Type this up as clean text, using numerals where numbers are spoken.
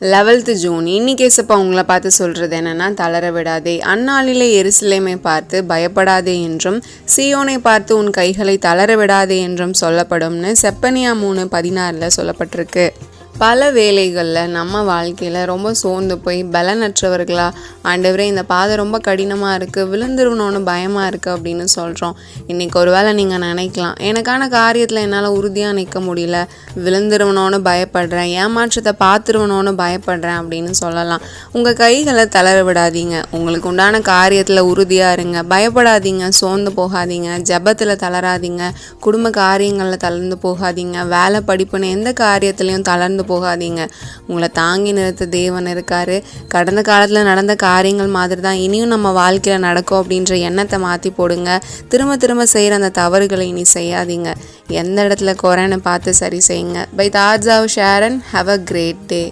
11th June. இன்னைக்கு ஏசப்பா உங்களை பார்த்து சொல்கிறது என்னென்னா, தளர விடாதே. அந்நாளிலே எருசலேமை பார்த்து பயப்படாதே என்றும், சீயோனை பார்த்து உன் கைகளை தளர விடாதே என்றும் சொல்லப்படும்னு செப்பனியா 3:16 சொல்லப்பட்டிருக்கு. பல வேளைகளில் நம்ம வாழ்க்கையில் ரொம்ப சோர்ந்து போய் பலனற்றவர்களாக, ஆண்டவரே இந்த பாதை ரொம்ப கடினமாக இருக்குது, விழுந்துருவணும்னு பயமாக இருக்குது அப்படின்னு சொல்கிறோம். இன்றைக்கி ஒரு வேளை நீங்கள் நினைக்கலாம், எனக்கான காரியத்தில் என்னால் உறுதியாக நிற்க முடியல, விழுந்துருவணும்னு பயப்படுறேன், ஏமாற்றத்தை பார்த்துருவணும்னு பயப்படுறேன் அப்படின்னு சொல்லலாம். உங்கள் கைகளை தளர விடாதீங்க. உங்களுக்கு உண்டான காரியத்தில் உறுதியாக இருங்க. பயப்படாதீங்க, சோர்ந்து போகாதீங்க, ஜெபத்தில் தளராதீங்க, குடும்ப காரியங்களில் தளர்ந்து போகாதீங்க, வேலை படிப்புன்னு எந்த காரியத்துலேயும் தளர்ந்து போகாதீங்க. உங்களை தாங்கி நிறுத்த தேவன் இருக்காரு. கடந்த காலத்தில் நடந்த காரியங்கள் மாதிரி தான் இனியும் நம்ம வாழ்க்கையில் நடக்கும் அப்படின்ற எண்ணத்தை மாற்றி போடுங்க. திரும்ப திரும்ப செய்கிற அந்த தவறுகளை இனி செய்யாதீங்க. எந்த இடத்துல குறைன்னு பார்த்து சரி செய்யுங்க. பை தாஜாவ் ஷேரன். Have a great day.